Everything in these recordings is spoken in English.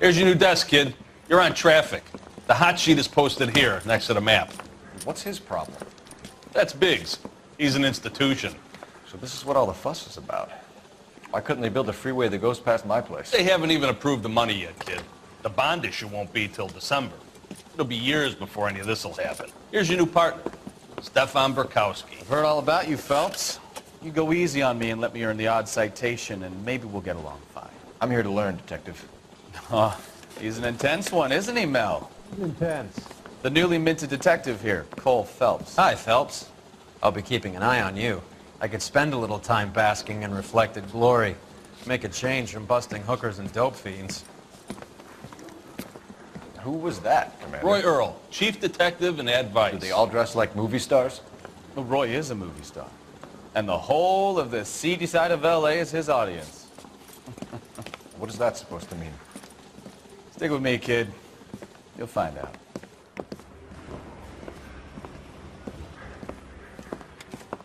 Here's your new desk, kid. You're on traffic. The hot sheet is posted here, next to the map. What's his problem? That's Biggs. He's an institution. So this is what all the fuss is about. Why couldn't they build a freeway that goes past my place? They haven't even approved the money yet, kid. The bond issue won't be till December. It'll be years before any of this will happen. Here's your new partner, Stefan Burkowski. I've heard all about you, Phelps. You go easy on me and let me earn the odd citation, and maybe we'll get along fine. I'm here to learn, Detective. Oh, he's an intense one, isn't he, Mel? Intense. The newly minted detective here, Cole Phelps. Hi, Phelps. I'll be keeping an eye on you. I could spend a little time basking in reflected glory. Make a change from busting hookers and dope fiends. Who was that, Commander? Roy Earl, chief detective and advice. Do they all dress like movie stars? Well, Roy is a movie star. And the whole of the seedy side of L.A. is his audience. What is that supposed to mean? Stick with me, kid. You'll find out.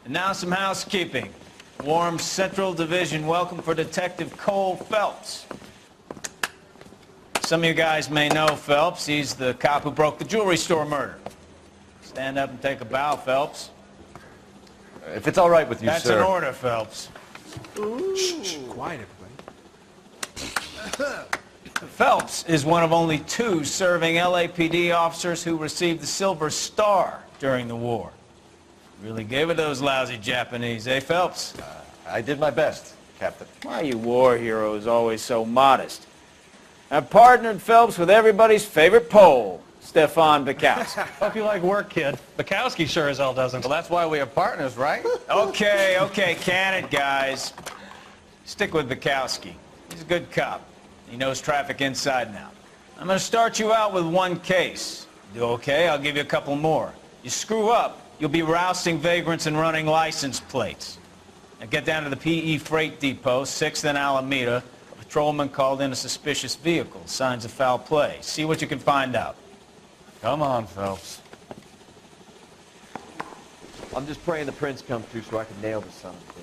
And now some housekeeping. Warm Central Division welcome for Detective Cole Phelps. Some of you guys may know Phelps. He's the cop who broke the jewelry store murder. Stand up and take a bow, Phelps. If it's all right with you, That's sir. an order, Phelps. Shh, quiet, everybody. Phelps is one of only 2 serving LAPD officers who received the Silver Star during the war. Really gave it those lousy Japanese, eh, Phelps? I did my best, Captain. Why are you war heroes always so modest? I've partnered Phelps with everybody's favorite Pole, Stefan Burkowski. Hope you like work, kid. Bukowski sure as hell doesn't. Well, that's why we are partners, right? Okay, can it, guys. Stick with Bukowski. He's a good cop. He knows traffic inside and out. I'm going to start you out with 1 case. Do okay? I'll give you a couple more. You screw up, you'll be rousting vagrants and running license plates. Now get down to the PE Freight Depot, 6th and Alameda. A patrolman called in a suspicious vehicle. Signs of foul play. See what you can find out. Come on, Phelps. I'm just praying the prince comes through so I can nail the son of a bitch.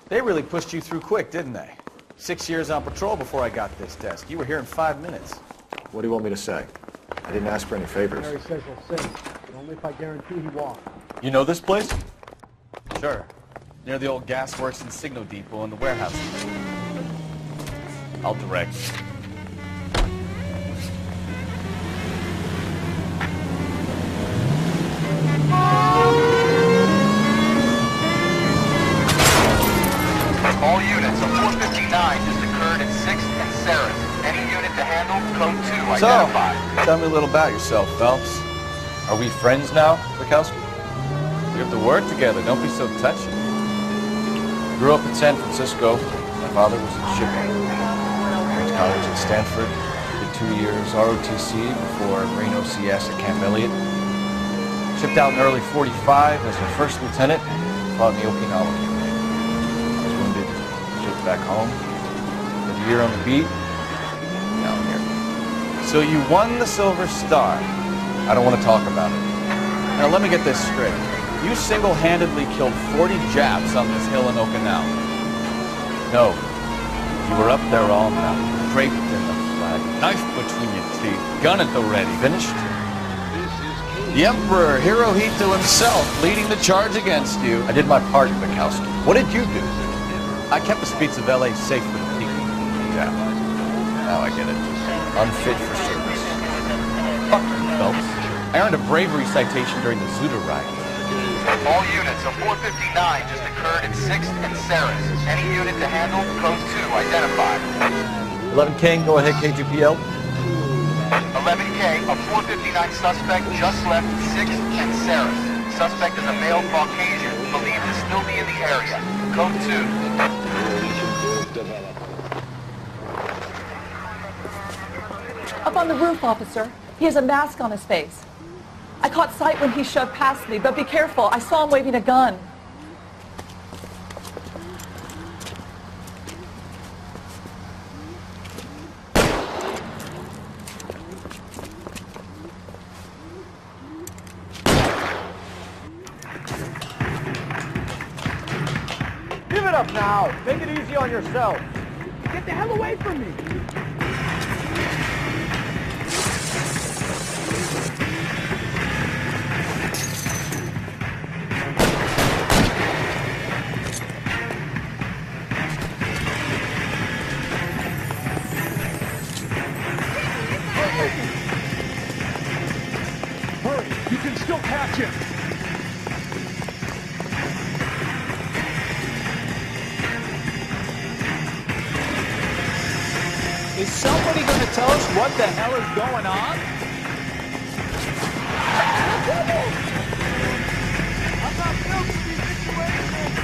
They really pushed you through quick, didn't they? 6 years on patrol before I got this desk. You were here in 5 minutes. What do you want me to say? I didn't ask for any favors. Mary says he'll sing, but only if I guarantee he won't. You know this place? Sure. Near the old gas works and signal depot and the warehouse. I'll direct. All units, a 459 just occurred at 6th and Sarah. Any unit to handle, code 2 identified. So, tell me a little about yourself, Phelps. Are we friends now, Burkowski? We have to work together. Don't be so touchy. Grew up in San Francisco. My father was in shipping. Went to college at Stanford. Did 2 years ROTC before Marine OCS at Camp Elliott. Shipped out in early 45 as a first lieutenant. Fought in the Okinawa campaign. I was wounded. Shipped back home. Did a year on the beat. Now I'm here. So you won the Silver Star. I don't want to talk about it. Now let me get this straight. You single-handedly killed 40 Japs on this hill in Okinawa. No. You were up there all night, draped in the flag, knife between your teeth, gun at the ready. Finished? The Emperor Hirohito himself leading the charge against you. I did my part, Burkowski. What did you do? I kept the streets of L.A. safe for the people. Yeah. Now I get it. Unfit for service. Fuck you, Phelps. I earned a bravery citation during the Zuda riot. All units, a 459 just occurred at 6th and Sarah. Any unit to handle, code 2 identified. 11K, go ahead, KGPL. 11K, a 459 suspect just left 6th and Sarah. Suspect is a male Caucasian, believed to still be in the area. Code 2. Up on the roof, officer. He has a mask on his face. I caught sight when he shoved past me, but be careful. I saw him waving a gun. it up now. Make it easy on yourself. Get the hell away from me! Hurry, you can still catch him. Is somebody going to tell us what the hell is going on? I'm not built for these situations!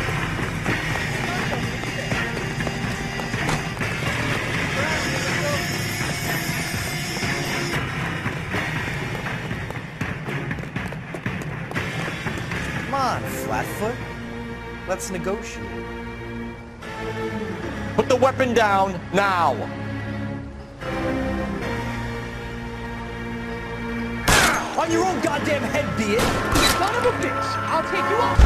Come on, Flatfoot. Let's negotiate. Put the weapon down now. On your own goddamn head, be it! Son of a bitch! I'll take you off!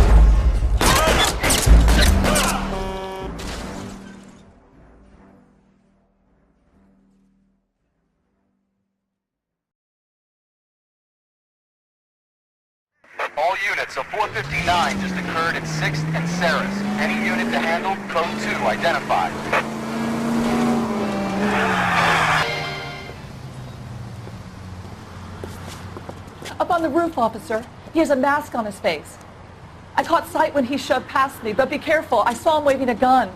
All units, a 459 just occurred at 6th and Sarah's. Any unit to handle, code 2 identified. Up on the roof, officer. He has a mask on his face. I caught sight when he shoved past me, but be careful. I saw him waving a gun.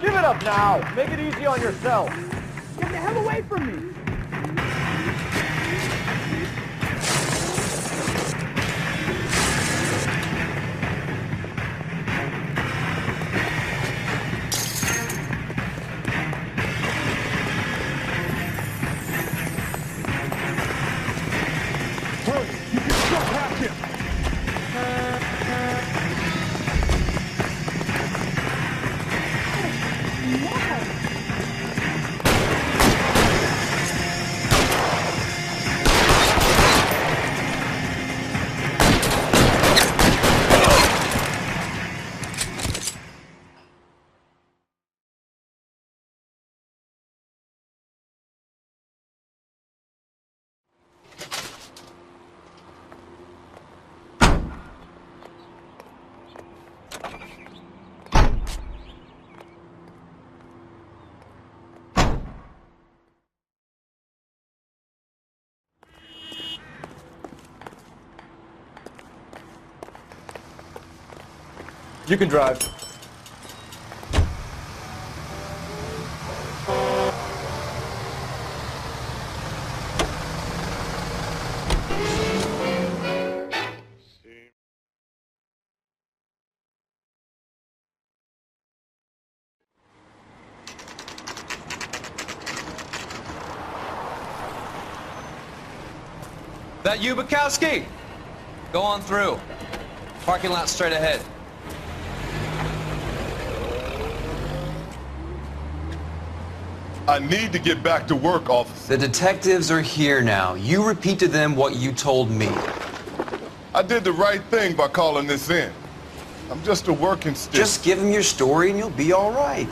Give it up now. Make it easy on yourself. Get the hell away from me! Hurry, you can still catch him. You can drive. That you, Bukowski? Go on through. Parking lot straight ahead. I need to get back to work, officer. The detectives are here now. You repeat to them what you told me. I did the right thing by calling this in. I'm just a working stick. Just give them your story and you'll be all right.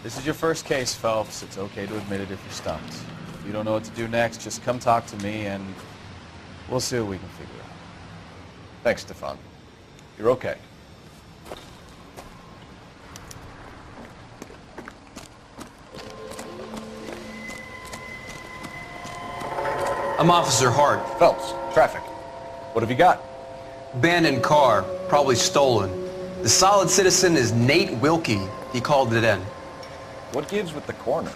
This is your first case, Phelps. It's okay to admit it if you're stumped. If you don't know what to do next, just come talk to me and we'll see what we can figure out. Thanks, Stefan. You're okay. I'm Officer Hart. Phelps, traffic. What have you got? Abandoned car, probably stolen. The solid citizen is Nate Wilkie. He called it in. What gives with the coroner?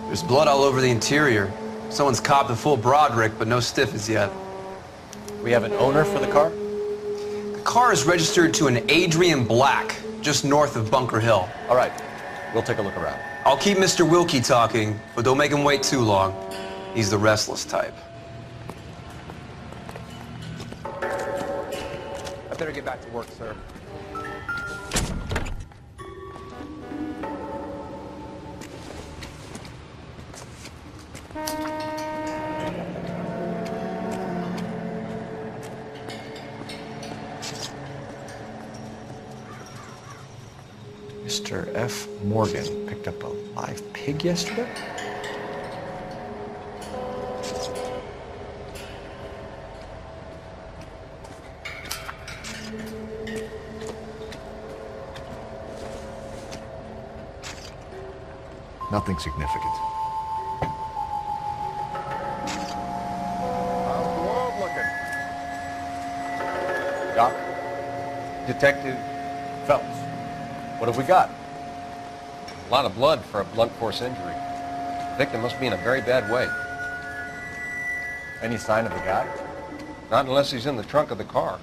There's blood all over the interior. Someone's copped a full Broderick, but no stiff as yet. We have an owner for the car? The car is registered to an Adrian Black, just north of Bunker Hill. All right, we'll take a look around. I'll keep Mr. Wilkie talking, but don't make him wait too long. He's the restless type. I better get back to work, sir. Mr. F. Morgan picked up a live pig yesterday? Nothing significant. How's the world looking? Doc, Detective Phelps, what have we got? A lot of blood for a blunt force injury. The victim must be in a very bad way. Any sign of the guy? Not unless he's in the trunk of the car.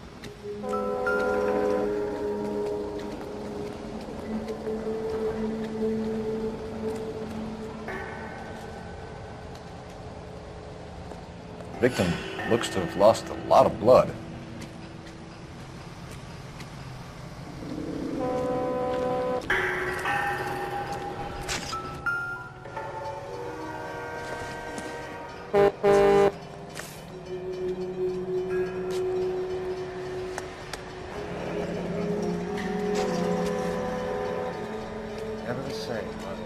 The victim looks to have lost a lot of blood. Never the same, huh?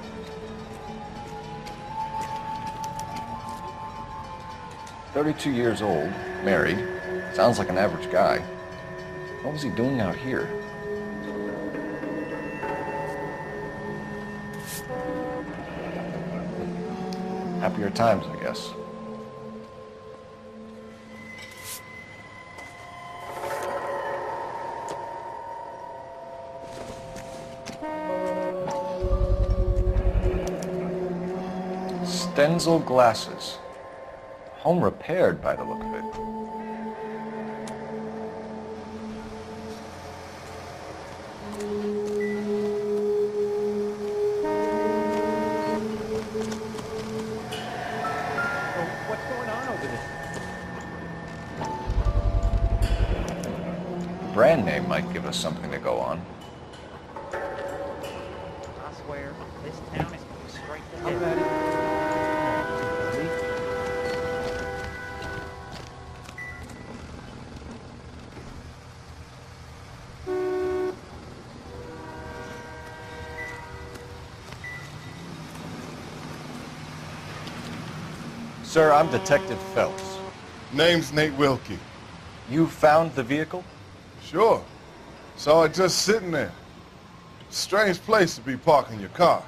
"32 years old, married. Sounds like an average guy. What was he doing out here?" Happier times, I guess. Stenzel glasses. Home repaired by the look of it. What's going on over there? Brand name might give us something to go on. I swear, this town is going straight to hell. Sir, I'm Detective Phelps. Name's Nate Wilkie. You found the vehicle? Sure. Saw it just sitting there. Strange place to be parking your car.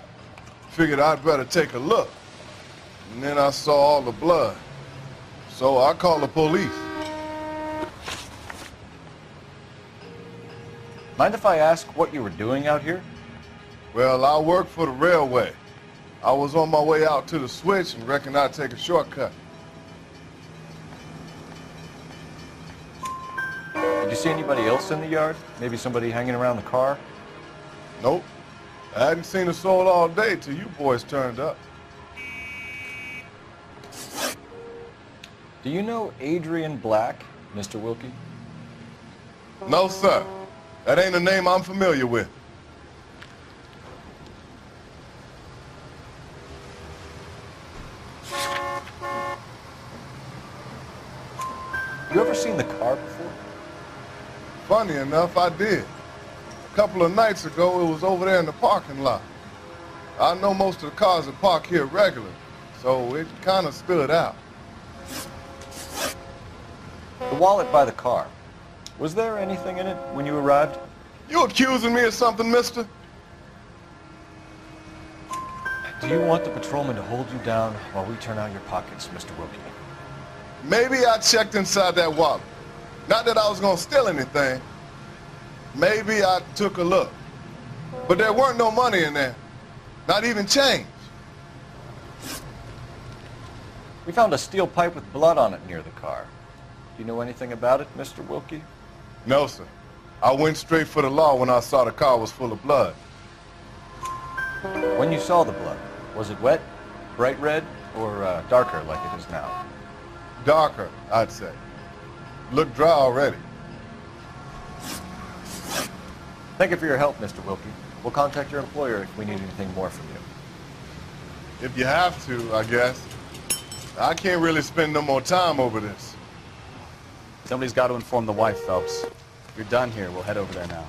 Figured I'd better take a look. And then I saw all the blood. So I called the police. Mind if I ask what you were doing out here? Well, I work for the railway. I was on my way out to the switch and reckoned I'd take a shortcut. Did you see anybody else in the yard? Maybe somebody hanging around the car? Nope. I hadn't seen a soul all day till you boys turned up. Do you know Adrian Black, Mr. Wilkie? No, sir. That ain't a name I'm familiar with. You ever seen the car before? Funny enough, I did. A couple of nights ago, it was over there in the parking lot. I know most of the cars that park here regularly, so it kind of stood out. The wallet by the car. Was there anything in it when you arrived? You accusing me of something, mister? Do you want the patrolman to hold you down while we turn out your pockets, Mr. Wilkie? Maybe I checked inside that wallet. Not that I was gonna steal anything. Maybe I took a look. But there weren't no money in there. Not even change. We found a steel pipe with blood on it near the car. Do you know anything about it, Mr. Wilkie? No, sir. I went straight for the law when I saw the car was full of blood. When you saw the blood, was it wet, bright red, or darker like it is now? Darker, I'd say. Look dry already. Thank you for your help, Mr. Wilkie. We'll contact your employer if we need anything more from you. If you have to, I guess. I can't really spend no more time over this. Somebody's got to inform the wife, Phelps. If you're done here, we'll head over there now.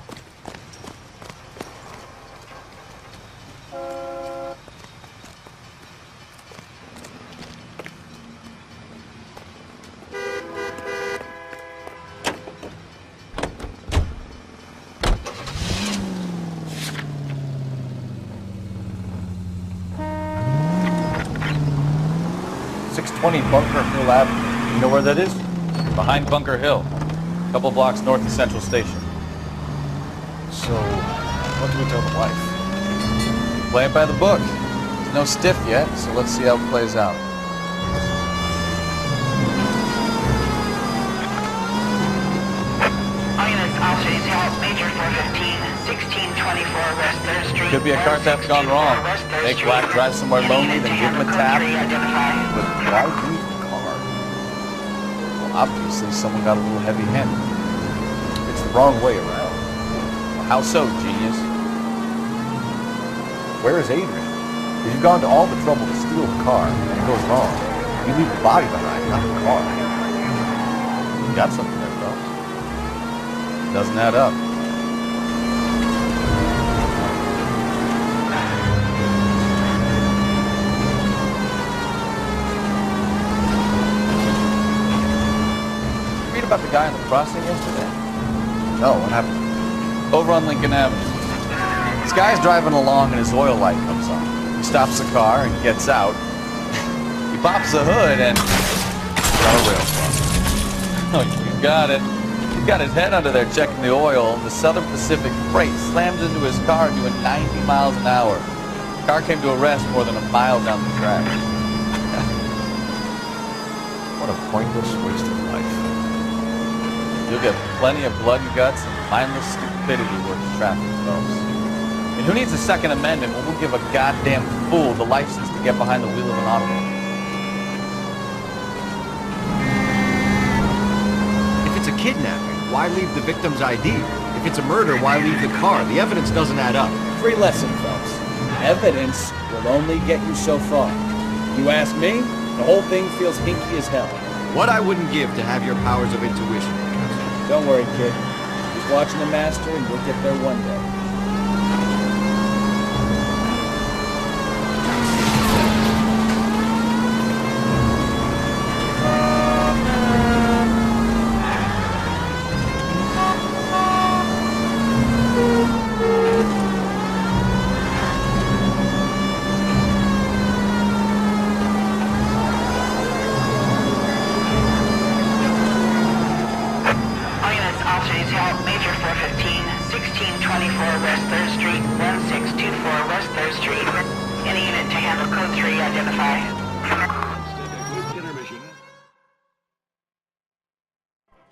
Bunker Hill Avenue. You know where that is? Behind Bunker Hill. A couple blocks north of Central Station. So, what do we tell the wife? Play it by the book. There's no stiff yet, so let's see how it plays out. Could be a car theft gone wrong. Make Black drive somewhere lonely, then give him a tap. But why leave the car? Well, obviously someone got a little heavy-handed. It's the wrong way around. Well, how so, genius? Where is Adrian? If you've gone to all the trouble to steal the car, and it goes wrong, you leave the body behind, not the car. You got something there, Phelps. Doesn't add up. About the guy on the crossing yesterday? No, what happened? Over on Lincoln Avenue. This guy's driving along and his oil light comes on. He stops the car and gets out. He pops the hood and... got a rail crossing. Oh, you got it. He's got his head under there checking the oil, and the Southern Pacific Freight slams into his car doing 90 miles an hour. The car came to a rest more than a mile down the track. What a pointless waste of life. You'll get plenty of blood and guts and mindless stupidity worth traffic, folks. And who needs a Second Amendment when we'll give a goddamn fool the license to get behind the wheel of an automobile? If it's a kidnapping, why leave the victim's ID? If it's a murder, why leave the car? The evidence doesn't add up. Free lesson, Phelps. Evidence will only get you so far. You ask me, the whole thing feels hinky as hell. What I wouldn't give to have your powers of intuition. Don't worry, kid. Just watching the master and you'll get there one day.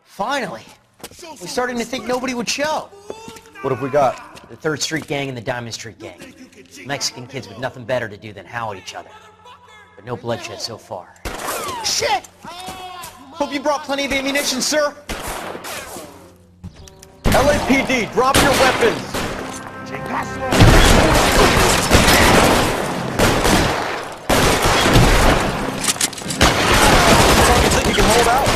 Finally! We're starting to think nobody would show. What have we got? The 3rd Street Gang and the Diamond Street Gang. Mexican kids with nothing better to do than howl at each other. But no bloodshed so far. Shit! Hope you brought plenty of ammunition, sir. LAPD, drop your weapons! How long do you think you can hold out?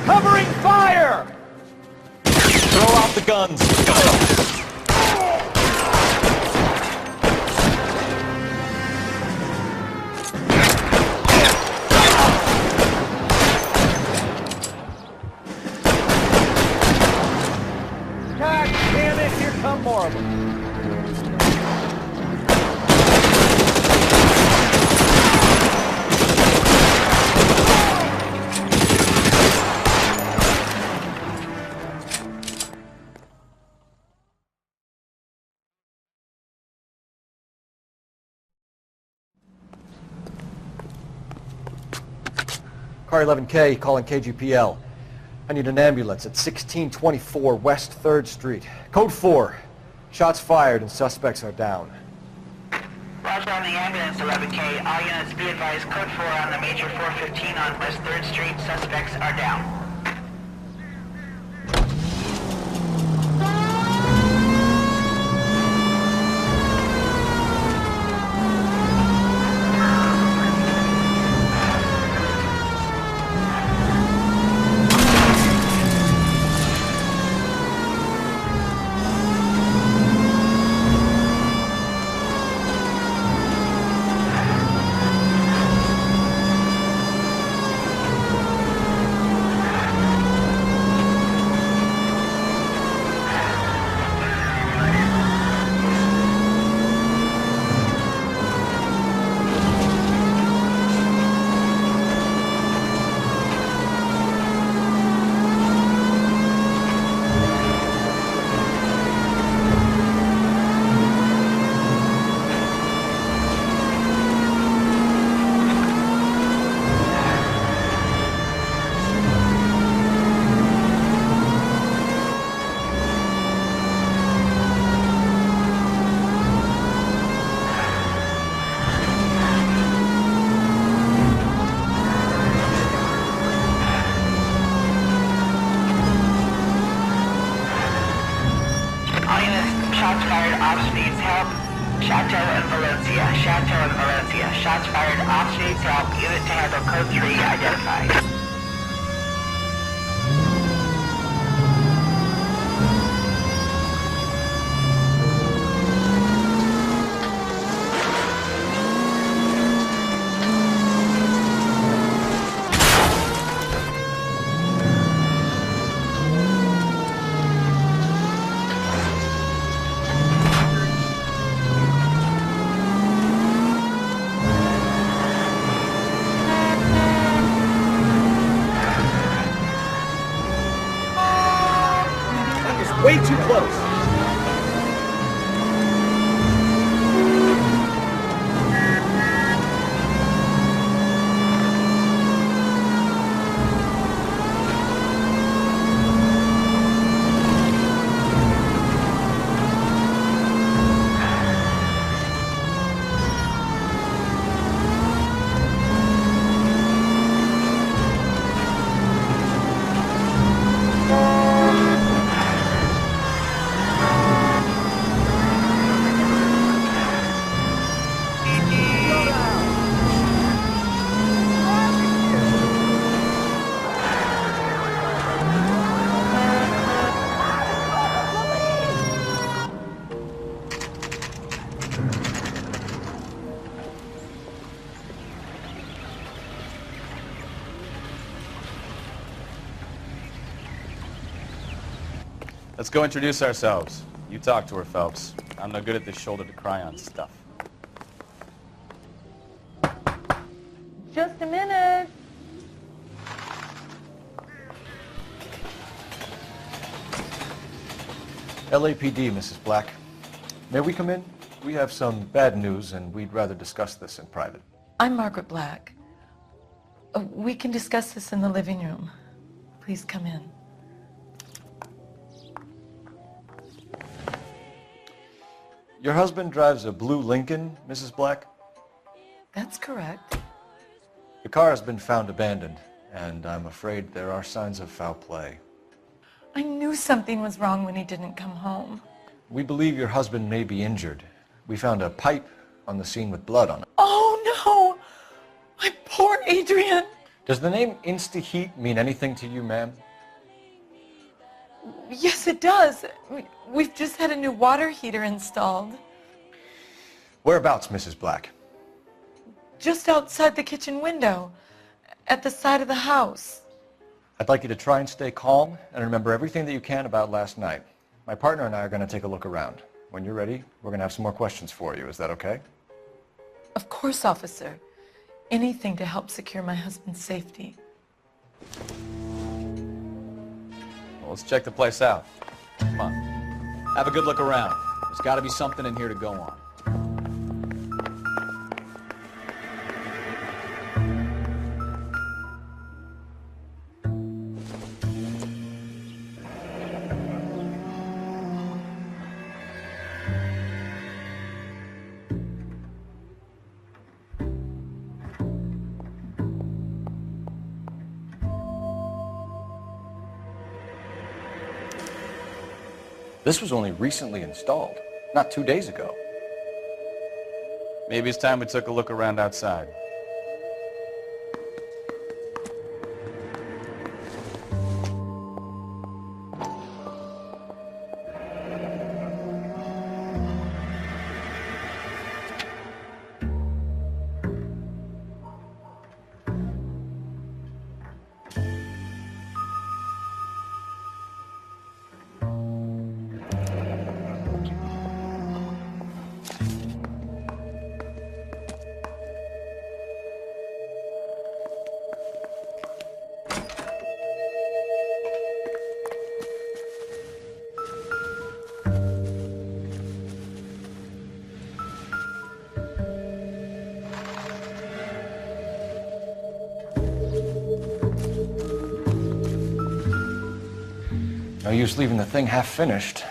Covering fire! Throw out the guns. God damn it, here come more of them. Car 11K calling KGPL. I need an ambulance at 1624 West 3rd Street. Code 4. Shots fired and suspects are down. Roger on the ambulance, 11K. All units be advised, code 4 on the major 415 on West 3rd Street. Suspects are down. Shots fired off needs help. Chateau and Valencia. Chateau and Valencia. Shots fired off needs help. Unit to handle code 3 identified. Way too close. Let's go introduce ourselves. You talk to her, Phelps. I'm no good at this shoulder to cry on stuff. Just a minute. LAPD, Mrs. Black. May we come in? We have some bad news, and we'd rather discuss this in private. I'm Margaret Black. We can discuss this in the living room. Please come in. Your husband drives a blue Lincoln, Mrs. Black? That's correct. The car has been found abandoned, and I'm afraid there are signs of foul play. I knew something was wrong when he didn't come home. We believe your husband may be injured. We found a pipe on the scene with blood on it. Oh no! My poor Adrian! Does the name Insta-Heat mean anything to you, ma'am? Yes, it does. We've just had a new water heater installed. Whereabouts, Mrs. Black? Just outside the kitchen window, at the side of the house. I'd like you to try and stay calm and remember everything that you can about last night. My partner and I are going to take a look around. When you're ready, we're going to have some more questions for you. Is that okay? Of course, officer. Anything to help secure my husband's safety. Well, let's check the place out. Come on. Have a good look around. There's got to be something in here to go on. This was only recently installed, not 2 days ago. Maybe it's time we took a look around outside. No use leaving the thing half finished.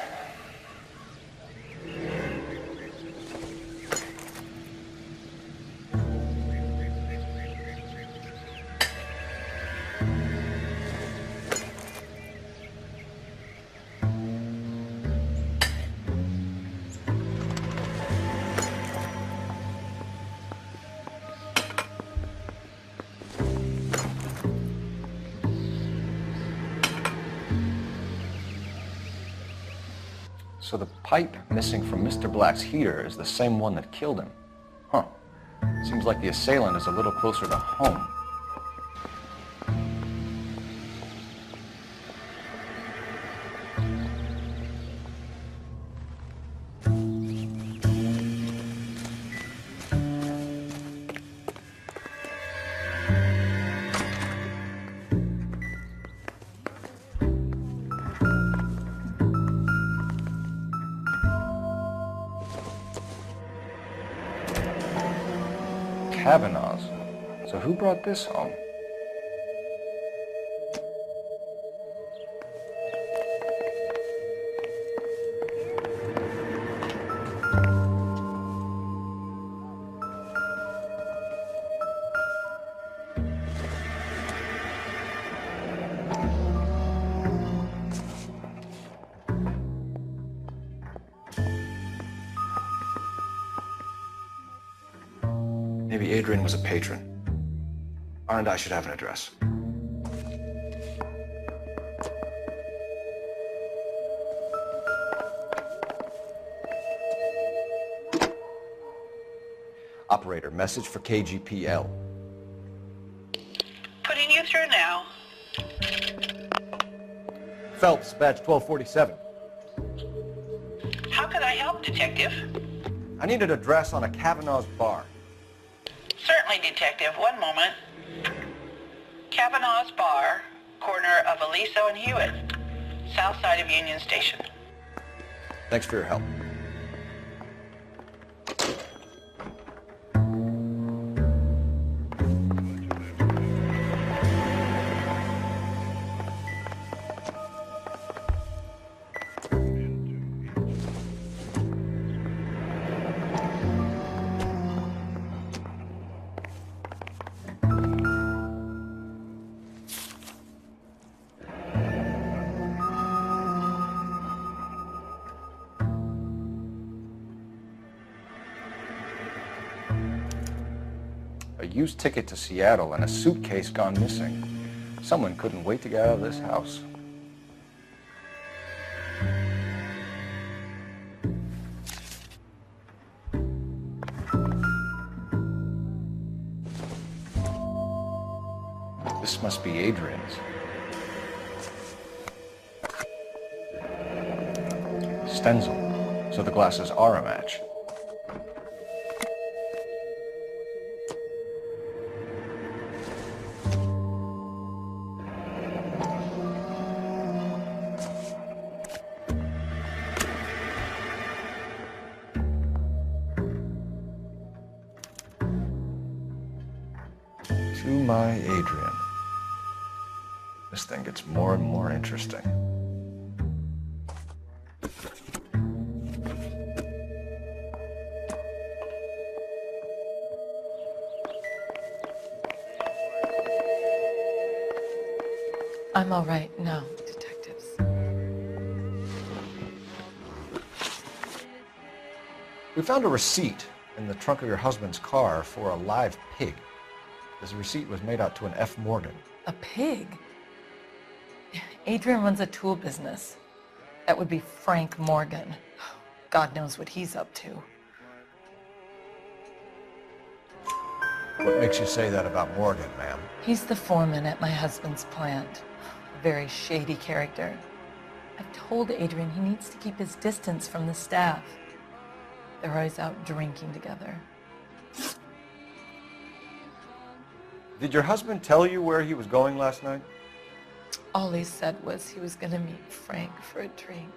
So the pipe missing from Mr. Black's heater is the same one that killed him. Huh. Seems like the assailant is a little closer to home. Kavanaugh's. So who brought this home? Maybe Adrian was a patron. R&I should have an address. Operator, message for KGPL. Putting you through now. Phelps, badge 1247. How can I help, Detective? I need an address on a Kavanaugh's bar. Certainly, Detective. One moment. Kavanaugh's Bar, corner of Aliso and Hewitt, south side of Union Station. Thanks for your help. A used ticket to Seattle and a suitcase gone missing. Someone couldn't wait to get out of this house. This must be Adrian's. Stenzel, so the glasses are a match. To my Adrian. This thing gets more and more interesting. I'm all right now, detectives. We found a receipt in the trunk of your husband's car for a live pig. This receipt was made out to an F. Morgan. A pig? Adrian runs a tool business. That would be Frank Morgan. God knows what he's up to. What makes you say that about Morgan, ma'am? He's the foreman at my husband's plant. A very shady character. I've told Adrian he needs to keep his distance from the staff. They're always out drinking together. Did your husband tell you where he was going last night? All he said was he was going to meet Frank for a drink.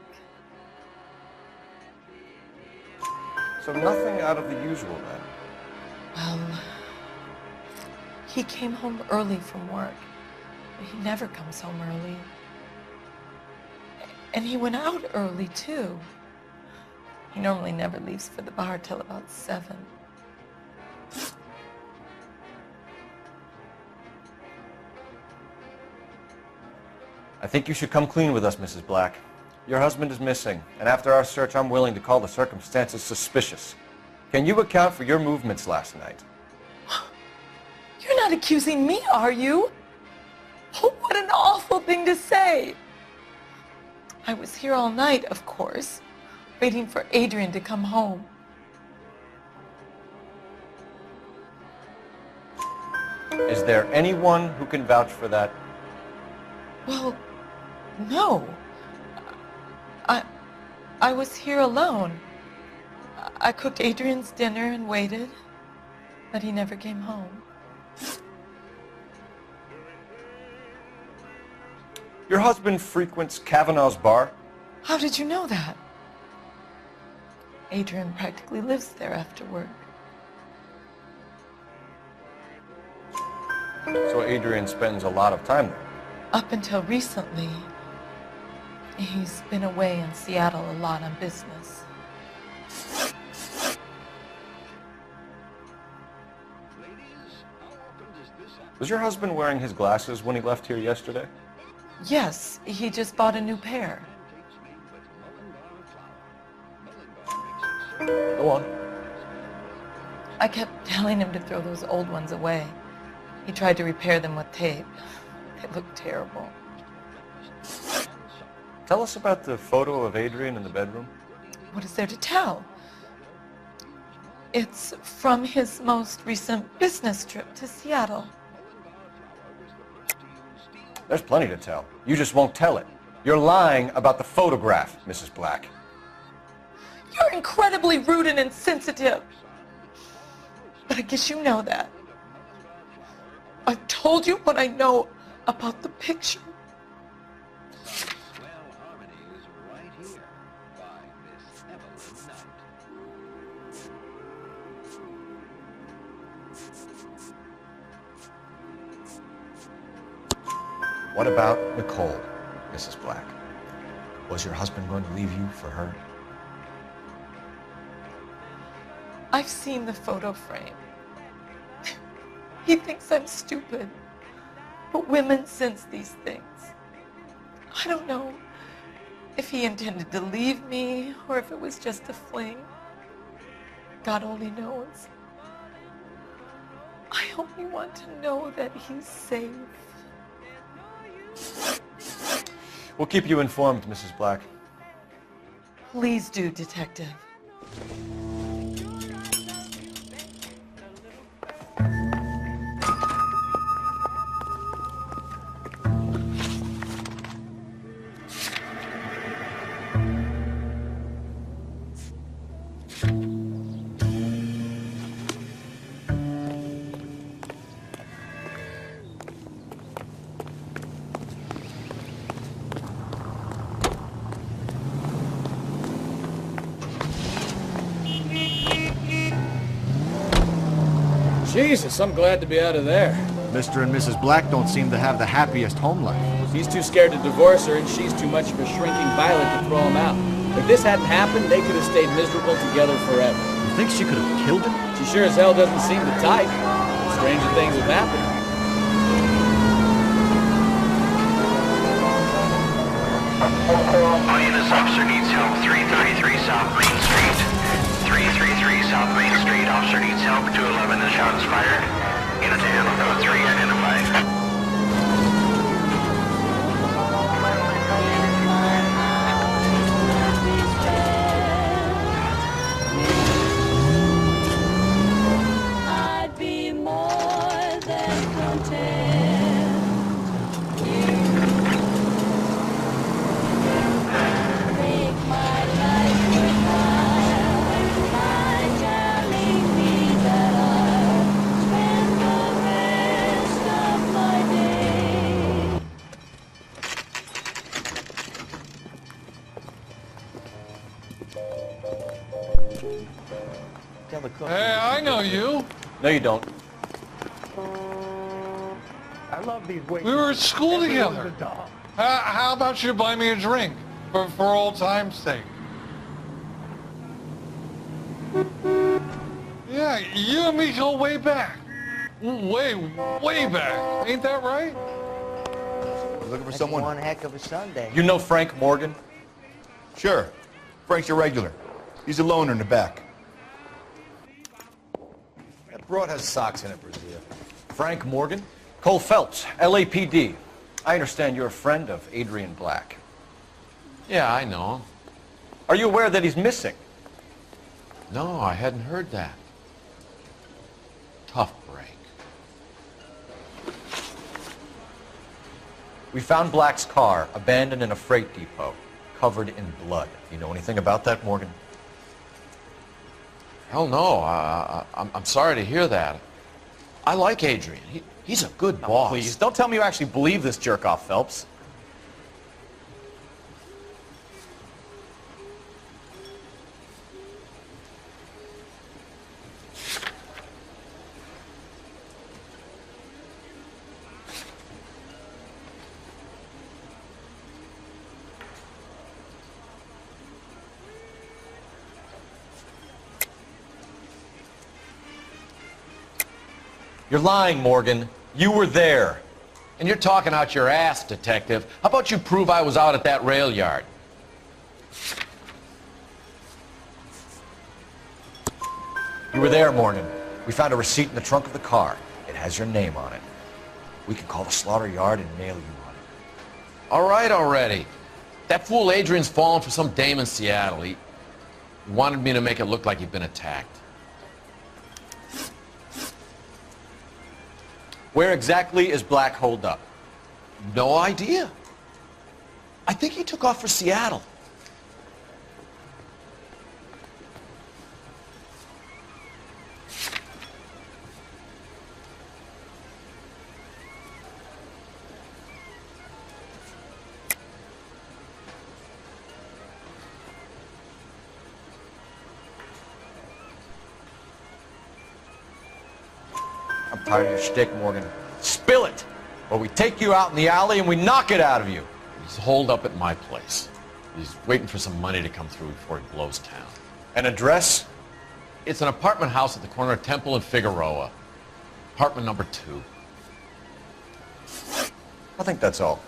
So nothing out of the usual then? Well, he came home early from work. He never comes home early. And he went out early, too. He normally never leaves for the bar till about 7. I think you should come clean with us, Mrs. Black. Your husband is missing, and after our search, I'm willing to call the circumstances suspicious. Can you account for your movements last night? You're not accusing me, are you? Oh, what an awful thing to say. I was here all night, of course, waiting for Adrian to come home. Is there anyone who can vouch for that? Well, no. I was here alone. I cooked Adrian's dinner and waited, but he never came home. Your husband frequents Kavanaugh's bar? How did you know that? Adrian practically lives there after work. So Adrian spends a lot of time there? Up until recently, he's been away in Seattle a lot on business. Was your husband wearing his glasses when he left here yesterday? Yes, he just bought a new pair. Go on. I kept telling him to throw those old ones away. He tried to repair them with tape. They looked terrible. Tell us about the photo of Adrian in the bedroom. What is there to tell? It's from his most recent business trip to Seattle. There's plenty to tell. You just won't tell it. You're lying about the photograph, Mrs. Black. You're incredibly rude and insensitive. But I guess you know that. I've told you what I know about the picture. What about Nicole, Mrs. Black? Was your husband going to leave you for her? I've seen the photo frame. He thinks I'm stupid. But women sense these things. I don't know if he intended to leave me or if it was just a fling. God only knows. I only want to know that he's safe. We'll keep you informed, Mrs. Black. Please do, Detective. Jesus, I'm glad to be out of there. Mr. and Mrs. Black don't seem to have the happiest home life. He's too scared to divorce her, and she's too much of a shrinking violet to throw him out. If this hadn't happened, they could have stayed miserable together forever. You think she could have killed him? She sure as hell doesn't seem the type. Stranger things have happened. All units, officer needs help. 333 South Green Street. 333 South Main Street. Officer needs help. 211 and shots fired. Unit to handle code 3 identified. I'd be more than content. Make my life worthwhile by telling me that I'll spend the rest of my day. Tell the cook. Hey, I know you. No, you don't. I love these waiters. We were at school together. How about you buy me a drink for old time's sake? Yeah, you and me go way back. Way back. Ain't that right? Looking for That's someone? one heck of a Sunday. You know Frank Morgan? Sure. Frank's a regular. He's a loner in the back. That broad has socks in it, Brazil. Frank Morgan? Cole Phelps, LAPD. I understand you're a friend of Adrian Black. Yeah, I know him. Are you aware that he's missing? No, I hadn't heard that. Tough break. We found Black's car abandoned in a freight depot, covered in blood. You know anything about that, Morgan? Hell no. I'm sorry to hear that. I like Adrian. He's a good boss. Please, don't tell me you actually believe this jerk-off, Phelps. You're lying, Morgan. You were there. And you're talking out your ass, detective. How about you prove I was out at that rail yard? You were there, Morgan. We found a receipt in the trunk of the car. It has your name on it. We can call the slaughter yard and nail you on it. All right already. That fool Adrian's fallen for some dame in Seattle. He wanted me to make it look like he'd been attacked. Where exactly is Black holed up? No idea. I think he took off for Seattle. I'm tired of your shtick, Morgan. Spill it, or we take you out in the alley and we knock it out of you. He's holed up at my place. He's waiting for some money to come through before he blows town. An address? It's an apartment house at the corner of Temple and Figueroa. Apartment number 2. I think that's all.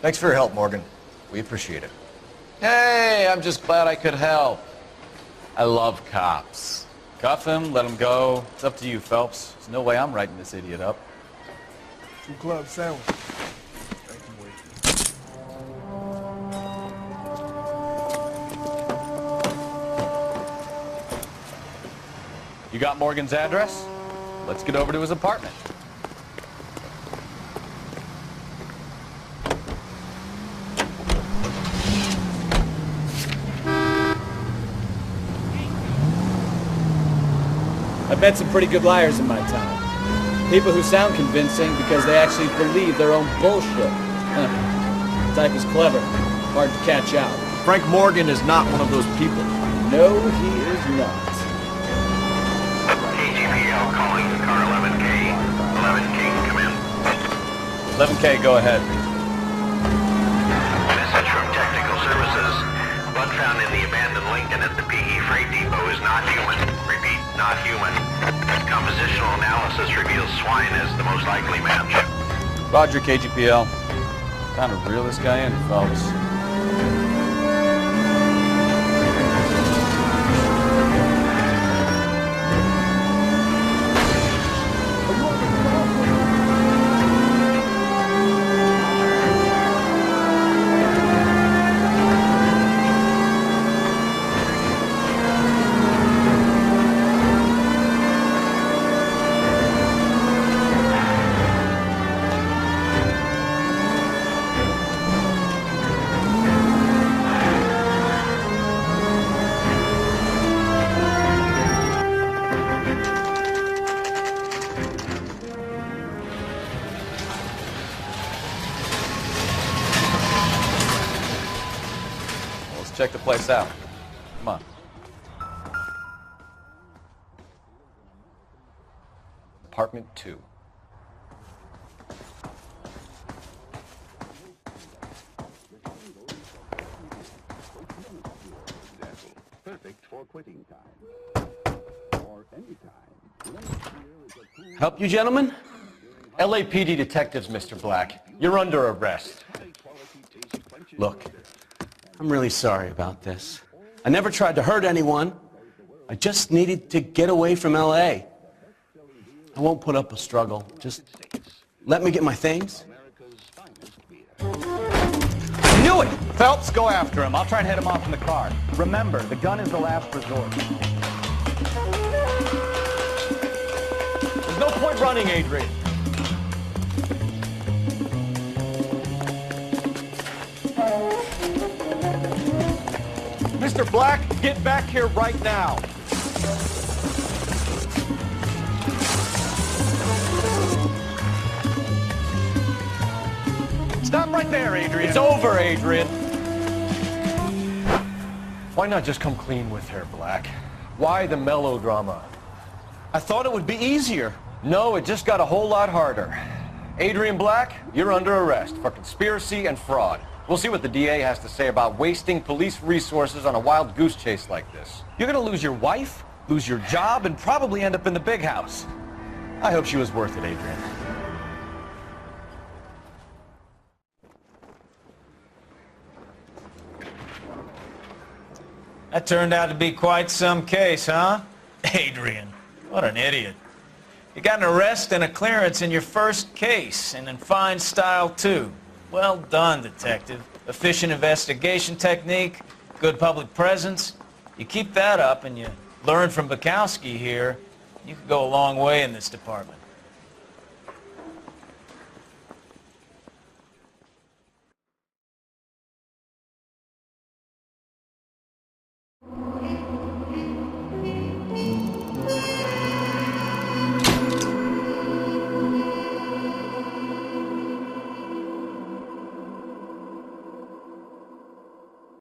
Thanks for your help, Morgan. We appreciate it. Hey, I'm just glad I could help. I love cops. Cuff him, let him go. It's up to you, Phelps. There's no way I'm writing this idiot up. 2 club sandwich. You got Morgan's address? Let's get over to his apartment. I've met some pretty good liars in my time. People who sound convincing because they actually believe their own bullshit. The type is clever, hard to catch out. Frank Morgan is not one of those people. No, he is not. KGPL calling car 11K. 11K, come in. 11K, go ahead. Message from Technical Services. Blood found in the abandoned Lincoln at the PE Freight Depot is not human. Repeat, not human. Compositional analysis reveals swine as the most likely match. Roger, KGPL. Time to reel this guy in, Phelps. check the place out. Come on. Apartment 2. Perfect for quitting time. Or any time. Help you, gentlemen? LAPD detectives, Mr. Black. You're under arrest. Look, I'm really sorry about this. I never tried to hurt anyone. I just needed to get away from LA. I won't put up a struggle. Just let me get my things. I knew it! Phelps, go after him. I'll try and head him off in the car. Remember, the gun is the last resort. There's no point running, Adrian. Mr. Black, get back here right now. Stop right there, Adrian. It's over, Adrian. Why not just come clean with her, Black? Why the melodrama? I thought it would be easier. No, it just got a whole lot harder. Adrian Black, you're under arrest for conspiracy and fraud. We'll see what the DA has to say about wasting police resources on a wild goose chase like this. You're gonna lose your wife, lose your job, and probably end up in the big house. I hope she was worth it, Adrian. That turned out to be quite some case, huh? Adrian, what an idiot. You got an arrest and a clearance in your first case, and in fine style, too. Well done, detective. Efficient investigation technique, good public presence. You keep that up and you learn from Bukowski here, you could go a long way in this department.